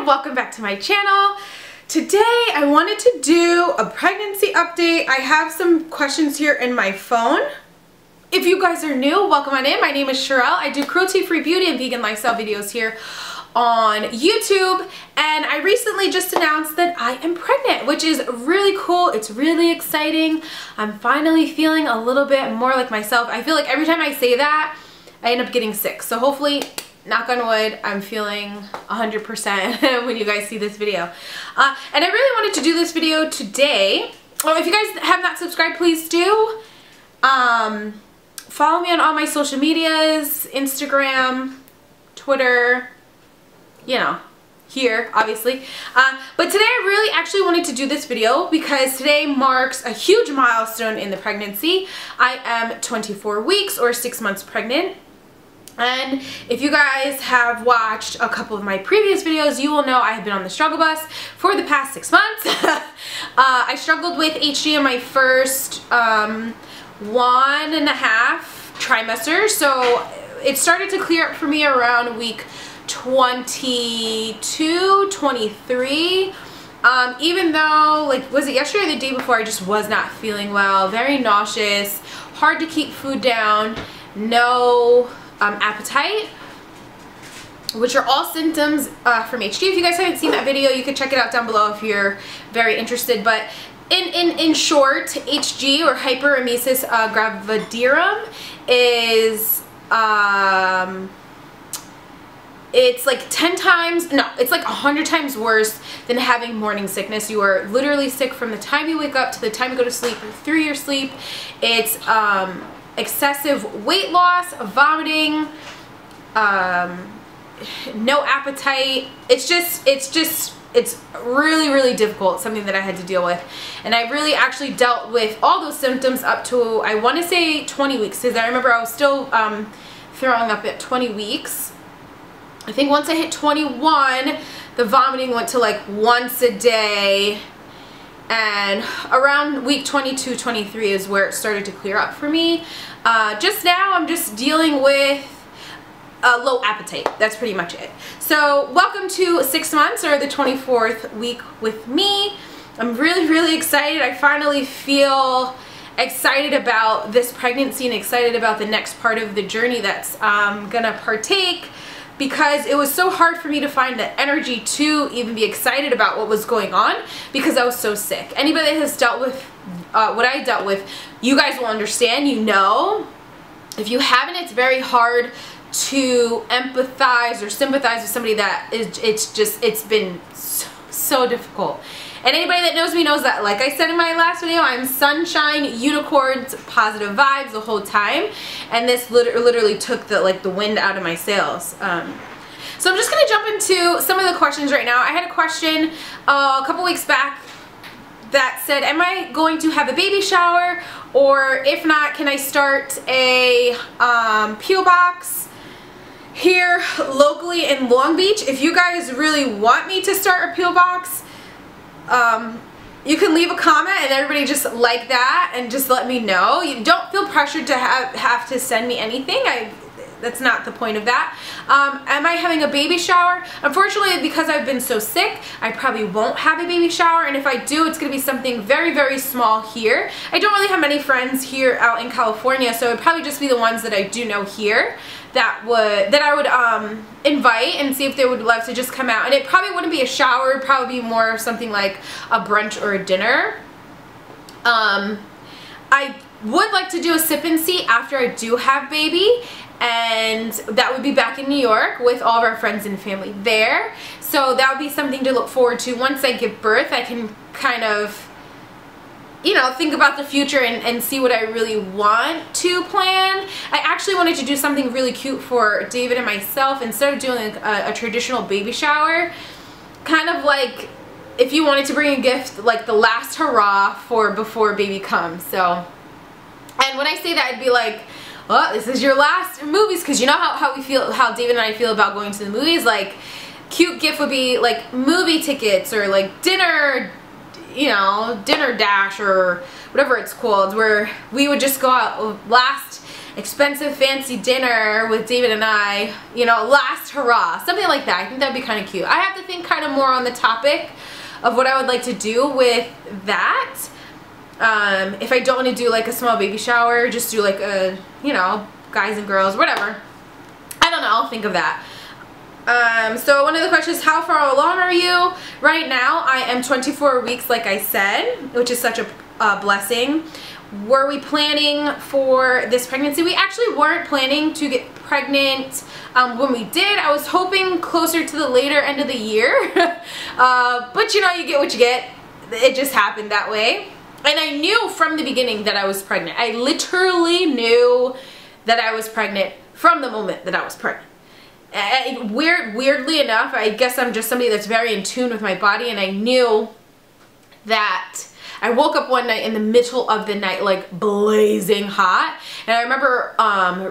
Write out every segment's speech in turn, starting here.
welcome back to my channel. Today I wanted to do a pregnancy update. I have some questions here in my phone. If you guys are new, welcome on in. My name is Sherelle. I do cruelty-free beauty and vegan lifestyle videos here on YouTube, and I recently just announced that I am pregnant, which is really cool. It's really exciting. I'm finally feeling a little bit more like myself. I feel like every time I say that, I end up getting sick. So hopefully, knock on wood, I'm feeling 100% when you guys see this video. And I really wanted to do this video today. Oh, if you guys have not subscribed, please do. Follow me on all my social medias, Instagram, Twitter, you know, here, obviously. But today I really actually wanted to do this video because today marks a huge milestone in the pregnancy. I am 24 weeks or 6 months pregnant. And if you guys have watched a couple of my previous videos, you will know I have been on the struggle bus for the past 6 months. I struggled with HG in my first 1.5 trimester, so it started to clear up for me around week 22, 23. Even though, like, was it yesterday or the day before, I just was not feeling well, very nauseous, hard to keep food down, no appetite, which are all symptoms from HG. If you guys haven't seen that video, you can check it out down below if you're very interested. But in short, HG or hyperemesis gravidarum is it's like 10 times, no, it's like 100 times worse than having morning sickness. You are literally sick from the time you wake up to the time you go to sleep, through your sleep. It's excessive weight loss, vomiting, no appetite. It's really difficult, something that I had to deal with. And I really actually dealt with all those symptoms up to, I want to say 20 weeks, because I remember I was still throwing up at 20 weeks. I think once I hit 21, the vomiting went to like once a day. And around week 22, 23 is where it started to clear up for me. Just now, I'm just dealing with low appetite. That's pretty much it. So welcome to 6 months, or the 24th week with me. I'm really excited. I finally feel excited about this pregnancy and excited about the next part of the journey that's gonna partake, because it was so hard for me to find the energy to even be excited about what was going on because I was so sick. Anybody that has dealt with what I dealt with, you guys will understand, you know. If you haven't, it's very hard to empathize or sympathize with somebody that is, it's been so difficult. And anybody that knows me knows that, like I said in my last video, I'm sunshine, unicorns, positive vibes the whole time. And this literally took the wind out of my sails. So I'm just going to jump into some of the questions right now. I had a question a couple weeks back that said, am I going to have a baby shower? Or if not, can I start a P.O. box here locally in Long Beach? If you guys really want me to start a P.O. box, you can leave a comment and everybody just like that and just let me know. You don't feel pressured to have to send me anything. That's not the point of that. Am I having a baby shower? Unfortunately, because I've been so sick, I probably won't have a baby shower, and if I do, it's going to be something very small here. I don't really have many friends here out in California, so it would probably just be the ones that I do know here that I would invite and see if they would love to just come out. And it probably wouldn't be a shower, it would probably be more of something like a brunch or a dinner. I would like to do a sip and see after I do have baby, and that would be back in New York with all of our friends and family there. So that would be something to look forward to. Once I give birth, I can kind of, you know, think about the future and see what I really want to plan. I actually wanted to do something really cute for David and myself instead of doing a traditional baby shower. Kind of like if you wanted to bring a gift, like the last hurrah for before baby comes. So, and when I say that, I'd be like, well, this is your last movies, because you know how we feel, how David and I feel about going to the movies. Like, cute gift would be like movie tickets or like dinner, you know, dinner dash or whatever it's called, where we would just go out last expensive fancy dinner with David and I, you know, last hurrah, something like that. I think that'd be kind of cute. I have to think kind of more on the topic of what I would like to do with that. If I don't want to do like a small baby shower, just do like a, you know, guys and girls, whatever. I don't know, I'll think of that. So one of the questions, how far along are you? Right now, I am 24 weeks, like I said, which is such a blessing. Were we planning for this pregnancy? We actually weren't planning to get pregnant when we did. I was hoping closer to the later end of the year. But you know, you get what you get. It just happened that way. And I knew from the beginning that I was pregnant. I literally knew that I was pregnant from the moment that I was pregnant. Weirdly enough, I guess I'm just somebody that's very in tune with my body, and I knew that. I woke up one night in the middle of the night like blazing hot, and I remember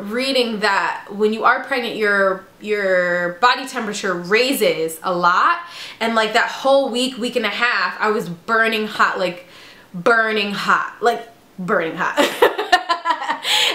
reading that when you are pregnant, your body temperature raises a lot, and like that whole week and a half, I was burning hot, like burning hot.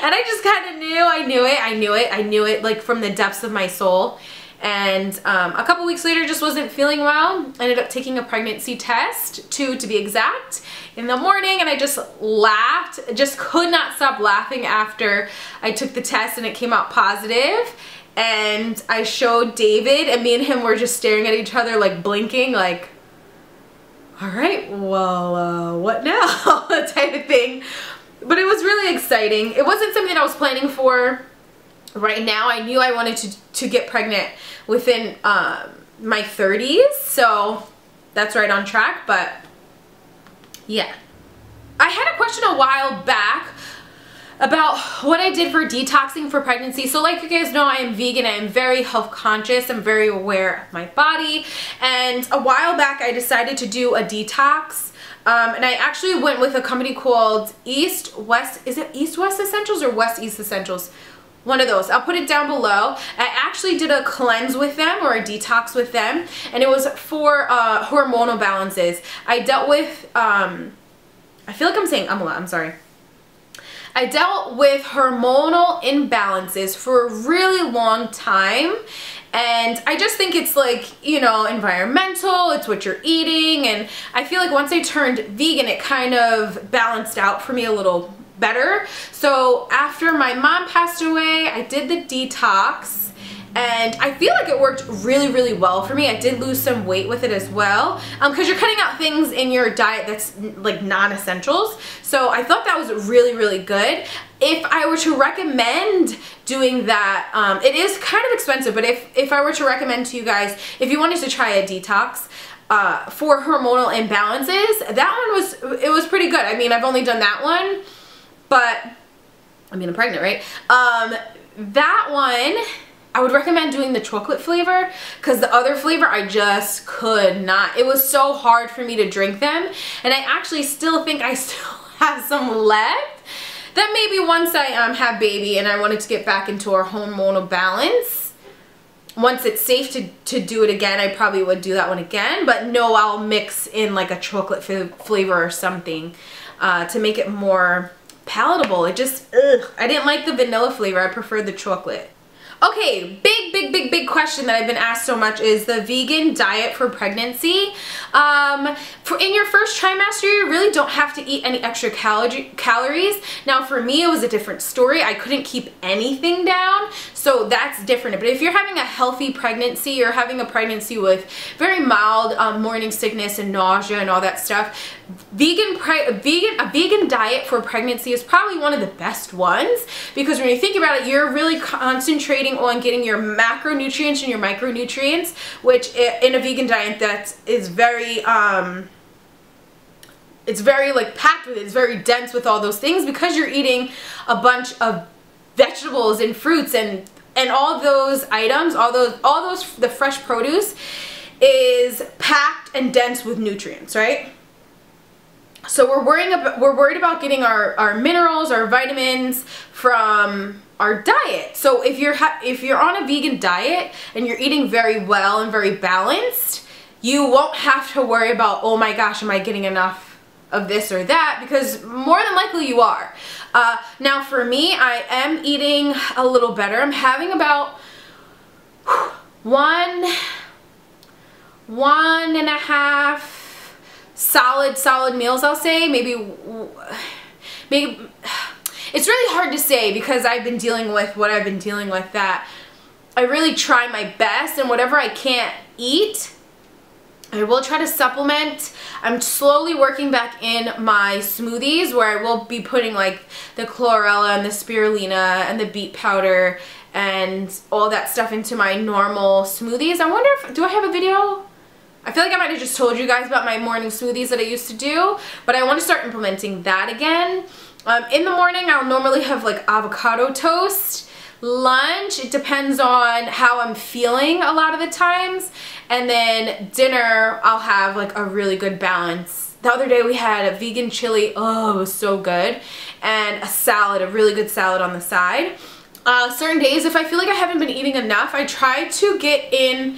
And I just kind of knew, I knew it like from the depths of my soul. And a couple weeks later, just wasn't feeling well. I ended up taking a pregnancy test, 2 to be exact, in the morning, and I just laughed, just could not stop laughing after I took the test and it came out positive. And I showed David, and me and him were just staring at each other like blinking, like, all right, well, what now? type of thing. But it was really exciting. It wasn't something that I was planning for right now. I knew I wanted to get pregnant within my 30s, so that's right on track. But yeah, I had a question a while back about what I did for detoxing for pregnancy. So like you guys know, I am vegan. I am very health conscious. I'm very aware of my body, and a while back I decided to do a detox. And I actually went with a company called East West, is it East West Essentials or West East Essentials? One of those. I'll put it down below. I actually did a cleanse with them, or a detox with them, and it was for hormonal balances. I dealt with, I feel like I'm saying umla, I'm sorry. I dealt with hormonal imbalances for a really long time. And I just think it's like, you know, environmental, it's what you're eating, and I feel like once I turned vegan, it kind of balanced out for me a little better. So after my mom passed away, I did the detox, and I feel like it worked really, really well for me. I did lose some weight with it as well, because you're cutting out things in your diet that's like non-essentials. So I thought that was really, really good. If I were to recommend doing that, it is kind of expensive, but if I were to recommend to you guys, if you wanted to try a detox for hormonal imbalances, that one was pretty good. I mean, I've only done that one, but I mean, I'm pregnant, right? That one, I would recommend doing the chocolate flavor, because the other flavor I just could not. It was so hard for me to drink them, and I actually still think I still have some left. That maybe once I have baby and I wanted to get back into our hormonal balance, once it's safe to do it again, I probably would do that one again. But no, I'll mix in like a chocolate flavor or something to make it more palatable. It just, I didn't like the vanilla flavor. I preferred the chocolate. Okay, big question that I've been asked so much is the vegan diet for pregnancy. In your first trimester, you really don't have to eat any extra calories. Now for me, it was a different story. I couldn't keep anything down, so that's different. But if you're having a healthy pregnancy, you're having a pregnancy with very mild morning sickness and nausea and all that stuff, a vegan diet for pregnancy is probably one of the best ones, because when you think about it, you're really concentrating on getting your macronutrients and your micronutrients, which in a vegan diet that is very it's very like packed with it. It's very dense with all those things, because you're eating a bunch of vegetables and fruits and all those items, all those the fresh produce is packed and dense with nutrients, right? So we're worried about getting our minerals, our vitamins from our diet. So if you're on a vegan diet and you're eating very well and very balanced, you won't have to worry about, oh my gosh, am I getting enough of this or that, because more than likely you are. Now for me, I am eating a little better. I'm having about one and a half solid meals, I'll say. Maybe it's really hard to say because I've been dealing with what I've been dealing with, that I really try my best, and whatever I can't eat, I will try to supplement. I'm slowly working back in my smoothies, where I will be putting like the chlorella and the spirulina and the beet powder and all that stuff into my normal smoothies. I wonder if, do I have a video? I feel like I might have just told you guys about my morning smoothies that I used to do, but I want to start implementing that again. In the morning, I'll normally have like avocado toast. Lunch, it depends on how I'm feeling a lot of the times. And then dinner, I'll have like a really good balance. The other day we had a vegan chili, oh, it was so good. And a salad, a really good salad on the side. Certain days, if I feel like I haven't been eating enough, I try to get in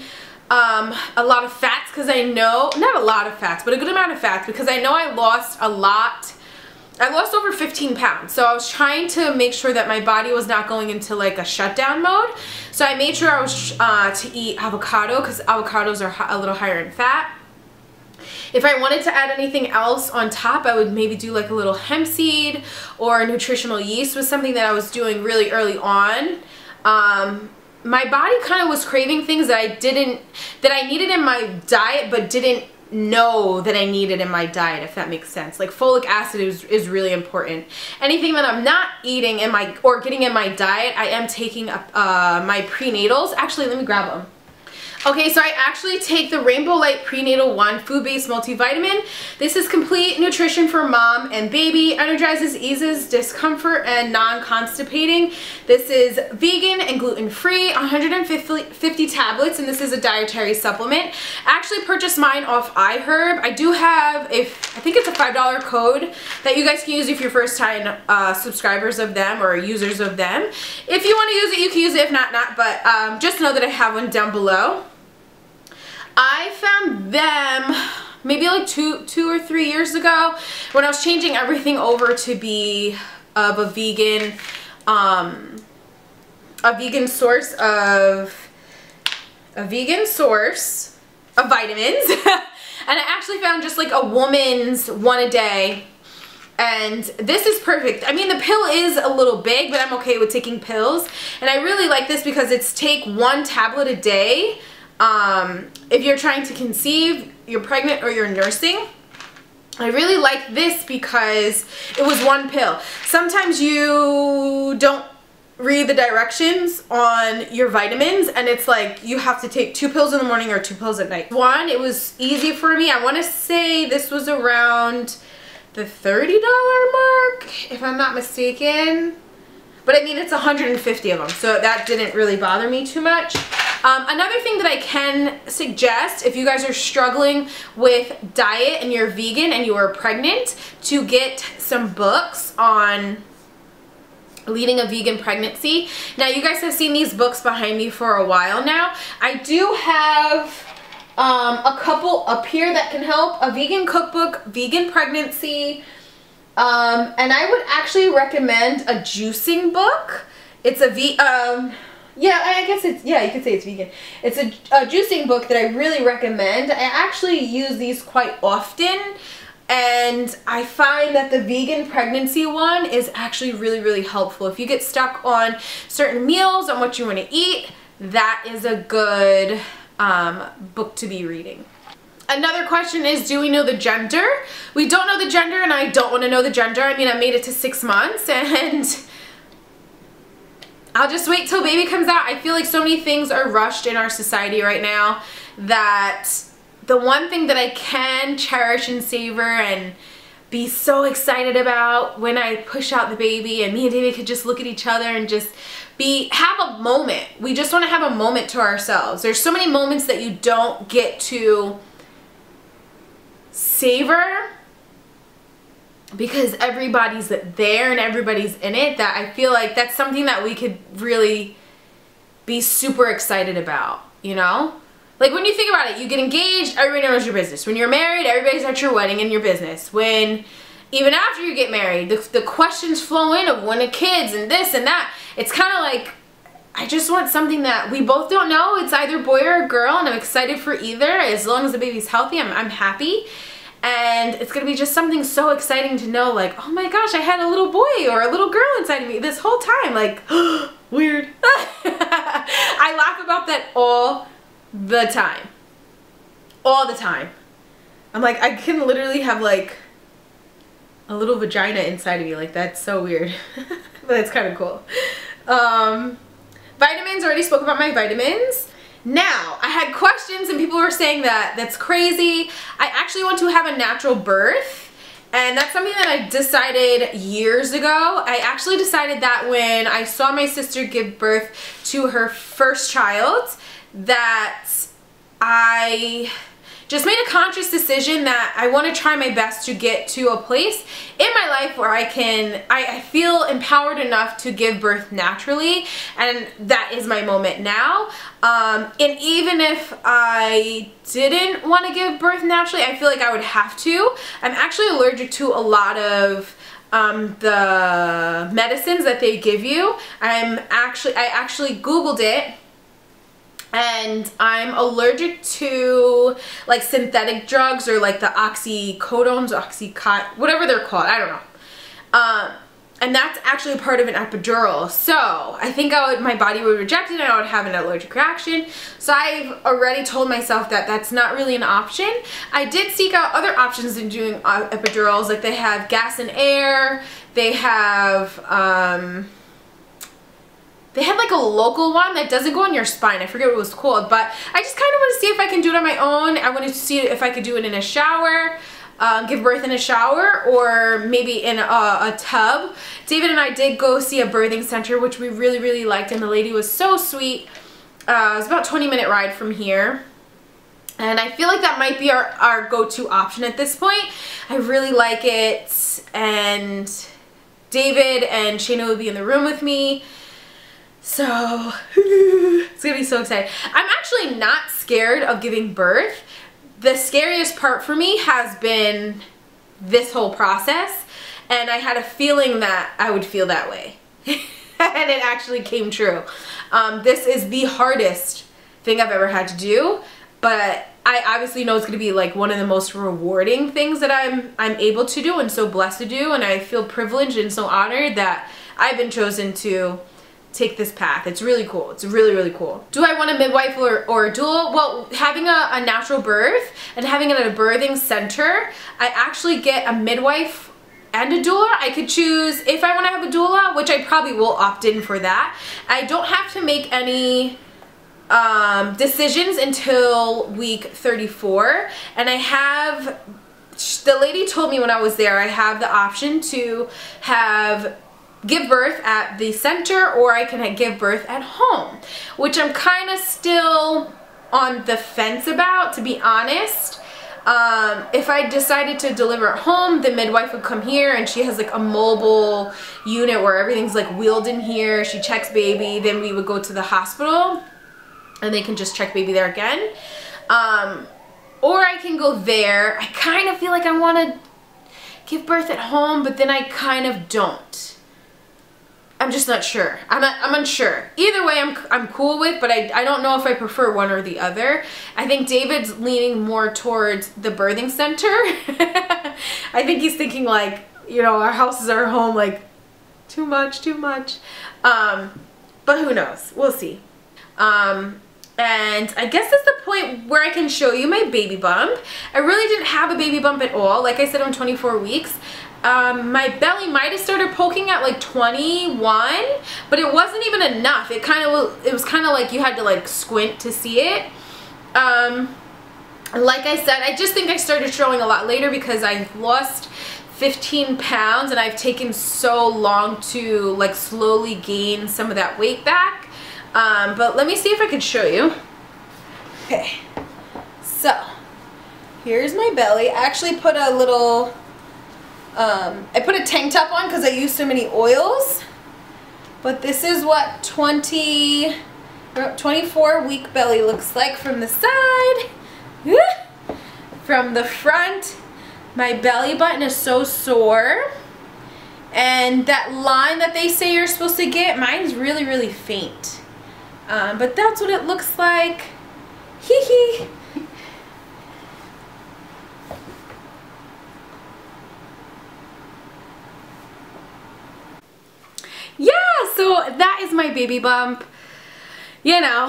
a lot of fats, because I know, not a lot of fats, but a good amount of fats, because I know I lost a lot. I lost over 15 pounds, so I was trying to make sure that my body was not going into like a shutdown mode. So I made sure I was to eat avocado, because avocados are a little higher in fat. If I wanted to add anything else on top, I would maybe do like a little hemp seed, or nutritional yeast was something that I was doing really early on. My body kind of was craving things that I needed in my diet, but didn't know that I needed in my diet, if that makes sense. Like folic acid is really important. Anything that I'm not eating in my, or getting in my diet, I am taking my prenatals. Actually, let me grab them. Okay, so I actually take the Rainbow Light Prenatal 1 food-based multivitamin. This is complete nutrition for mom and baby, energizes, eases discomfort, and non-constipating. This is vegan and gluten-free, 150 tablets, and this is a dietary supplement. I actually purchased mine off iHerb. I do have, I think it's a $5 code that you guys can use if you're first-time subscribers of them or users of them. If you want to use it, you can use it. If not, but just know that I have one down below. I found them maybe like two or 3 years ago when I was changing everything over to be of a vegan source of vitamins. And I actually found just like a woman's one a day, and this is perfect. I mean, the pill is a little big, but I'm okay with taking pills, and I really like this because it's take 1 tablet a day. If you're trying to conceive, you're pregnant, or you're nursing. I really like this because it was 1 pill. Sometimes you don't read the directions on your vitamins, and it's like you have to take 2 pills in the morning or 2 pills at night. It was easy for me. I want to say this was around the $30 mark, if I'm not mistaken. But I mean, it's 150 of them, so that didn't really bother me too much. Another thing that I can suggest, if you guys are struggling with diet and you're vegan and you are pregnant, to get some books on leading a vegan pregnancy. Now, you guys have seen these books behind me for a while now. I do have a couple up here that can help. A vegan cookbook, vegan pregnancy, and I would actually recommend a juicing book. It's a yeah, I guess it's, yeah, you could say it's vegan. It's a juicing book that I really recommend. I actually use these quite often, and I find that the vegan pregnancy one is actually really, really helpful. If you get stuck on certain meals, on what you want to eat, that is a good book to be reading. Another question is, do we know the gender? We don't know the gender, and I don't want to know the gender. I mean, I made it to 6 months, and I'll just wait till baby comes out. I feel like so many things are rushed in our society right now that the one thing that I can cherish and savor and be so excited about when I push out the baby and me and David could just look at each other and just have a moment. We just want to have a moment to ourselves. There's so many moments that you don't get to savor because everybody's there and everybody's in it, that I feel like that's something that we could really be super excited about, you know? Like when you think about it, you get engaged, everybody knows your business. When you're married, everybody's at your wedding and your business. When, even after you get married, the questions flow in of when the kids and this and that. It's kind of like, I just want something that we both don't know. It's either boy or a girl, and I'm excited for either. As long as the baby's healthy, I'm happy. And it's gonna be just something so exciting to know, like, oh my gosh, I had a little boy or a little girl inside of me this whole time. Like, weird. I laugh about that all the time. All the time. I'm like, I can literally have like a little vagina inside of me. Like, that's so weird. But it's kind of cool. Vitamins, already spoke about my vitamins. Now, I had questions and people were saying that that's crazy. I actually want to have a natural birth, and that's something that I decided years ago. I actually decided that when I saw my sister give birth to her first child, that I just made a conscious decision that I want to try my best to get to a place in my life where I feel empowered enough to give birth naturally, and that is my moment now. And even if I didn't want to give birth naturally, I feel like I would have to. I'm actually allergic to a lot of the medicines that they give you. I actually Googled it. And I'm allergic to like synthetic drugs, or like the oxycodones, whatever they're called, I don't know. And that's actually part of an epidural. So I think my body would reject it and I would have an allergic reaction. So I've already told myself that that's not really an option. I did seek out other options in doing epidurals. Like they have gas and air, they have, they had like a local one that doesn't go on your spine. I forget what it was called, but I just kind of want to see if I can do it on my own. I wanted to see if I could do it in a shower, give birth in a shower, or maybe in a tub. David and I did go see a birthing center, which we really, really liked, and the lady was so sweet. It was about a 20-minute ride from here. And I feel like that might be our go-to option at this point. I really like it, and David and Shayna would be in the room with me. So, it's gonna be so exciting. I'm actually not scared of giving birth. The scariest part for me has been this whole process, and I had a feeling that I would feel that way. And it actually came true. This is the hardest thing I've ever had to do, but I obviously know it's gonna be like one of the most rewarding things that I'm able to do and so blessed to do, and I feel privileged and so honored that I've been chosen to take this path. It's really cool. It's really, really cool. Do I want a midwife or a doula? Well, having a natural birth and having it at a birthing center, I actually get a midwife and a doula. I could choose if I want to have a doula, which I probably will opt in for that. I don't have to make any decisions until week 34, and I have, the lady told me when I was there, I have the option to give birth at the center, or I can give birth at home, which I'm kind of still on the fence about, to be honest. If I decided to deliver at home, the midwife would come here, and she has like a mobile unit where everything's like wheeled in here. She checks baby, then we would go to the hospital and they can just check baby there again. Or I can go there. I kind of feel like I want to give birth at home, but then I kind of don't. I'm just not sure. I'm unsure. Either way, I'm cool with, but I don't know if I prefer one or the other. I think David's leaning more towards the birthing center. I think he's thinking like, you know, our house is our home, like too much. But who knows? We'll see. And I guess that's the point where I can show you my baby bump. I really didn't have a baby bump at all. Like I said, I'm 24 weeks. My belly might have started poking at like 21, but it wasn't even enough. It was kind of like you had to like squint to see it. Like I said, I just think I started showing a lot later because I've lost 15 pounds and I've taken so long to like slowly gain some of that weight back. But let me see if I can show you. Okay, so here's my belly. I actually put a little I put a tank top on because I used so many oils, but this is what 21 24-week belly looks like from the side. From the front, my belly button is so sore. And that line that they say you're supposed to get, mine's really, really faint. But that's what it looks like. Hee hee. Yeah, so that is my baby bump. You know,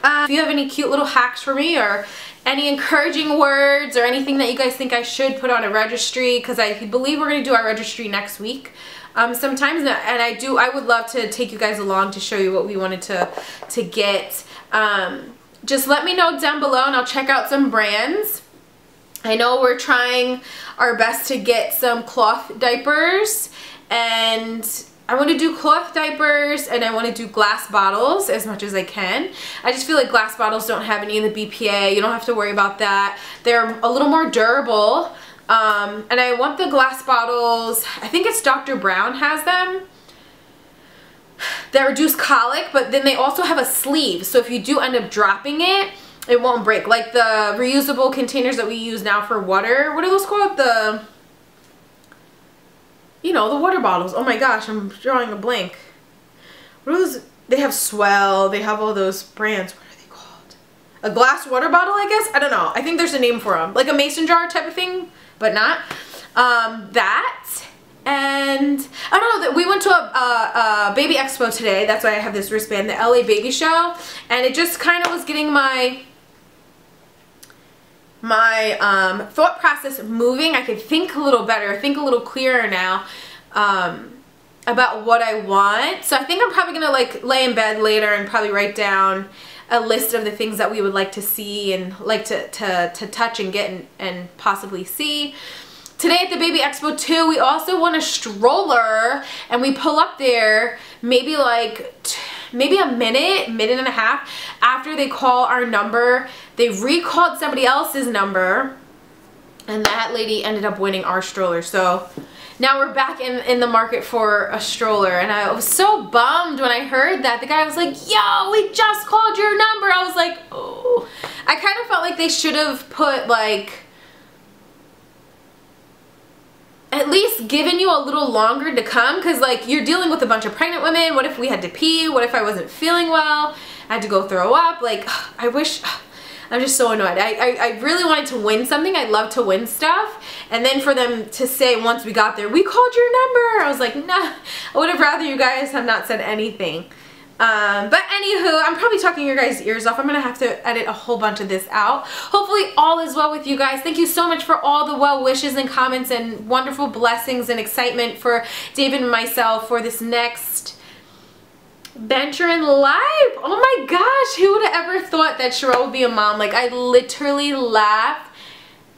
if you have any cute little hacks for me or any encouraging words or anything that you guys think I should put on a registry, because I believe we're going to do our registry next week sometimes, and I would love to take you guys along to show you what we wanted to get. Just let me know down below and I'll check out some brands. I know we're trying our best to get some cloth diapers, and I want to do cloth diapers and I want to do glass bottles as much as I can. I just feel like glass bottles don't have any of the BPA. You don't have to worry about that. They're a little more durable. And I want the glass bottles, I think it's Dr. Brown has them, that reduce colic, but then they also have a sleeve. So if you do end up dropping it, it won't break. Like the reusable containers that we use now for water. What are those called? You know, the water bottles. Oh my gosh, I'm drawing a blank. What are those? They have Swell. They have all those brands. What are they called? A glass water bottle, I guess? I don't know. I think there's a name for them. Like a mason jar type of thing, but not. That. And I don't know, that we went to a baby expo today. That's why I have this wristband, the LA Baby Show. And it just kind of was getting my thought process moving. I could think a little better, think a little clearer now about what I want. So I think I'm probably gonna like lay in bed later and probably write down a list of the things that we would like to see and like to touch and get and possibly see. Today at the Baby Expo too, we also won a stroller, and we pull up there maybe like maybe a minute and a half after they call our number. They recalled somebody else's number, and that lady ended up winning our stroller. So now we're back in the market for a stroller, and I was so bummed when I heard that. The guy was like, yo, we just called your number. I was like, oh. I kind of felt like they should have put like at least given you a little longer to come, because like you're dealing with a bunch of pregnant women. What if we had to pee? What if I wasn't feeling well? I had to go throw up. Like, I wish, I'm just so annoyed. I really wanted to win something. I love to win stuff. And then for them to say once we got there, we called your number. I was like, nah, I would have rather you guys have not said anything. But anywho, I'm probably talking your guys' ears off. I'm going to have to edit a whole bunch of this out. Hopefully all is well with you guys. Thank you so much for all the well wishes and comments and wonderful blessings and excitement for David and myself for this next venture in life. Oh my gosh, who would have ever thought that Sherelle would be a mom? Like, I literally laugh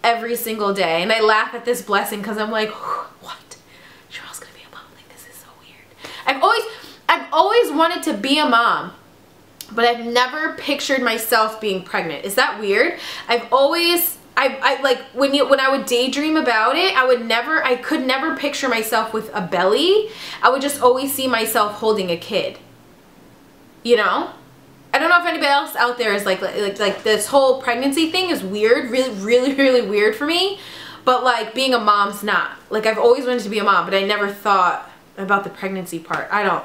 every single day. And I laugh at this blessing because I'm like, what? Sherelle's going to be a mom? Like, this is so weird. I've always wanted to be a mom, but I've never pictured myself being pregnant. Is that weird? I've always, like when I would daydream about it, I could never picture myself with a belly. I would just always see myself holding a kid. You know? I don't know if anybody else out there is like this whole pregnancy thing is weird, really weird for me. But like being a mom's not. Like I've always wanted to be a mom, but I never thought about the pregnancy part. I don't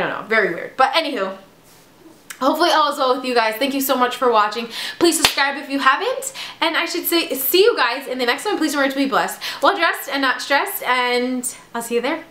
know, very weird. But anywho, hopefully all is well with you guys. Thank you so much for watching. Please subscribe if you haven't. And I should say, see you guys in the next one. Please remember to be blessed, well dressed and not stressed. And I'll see you there.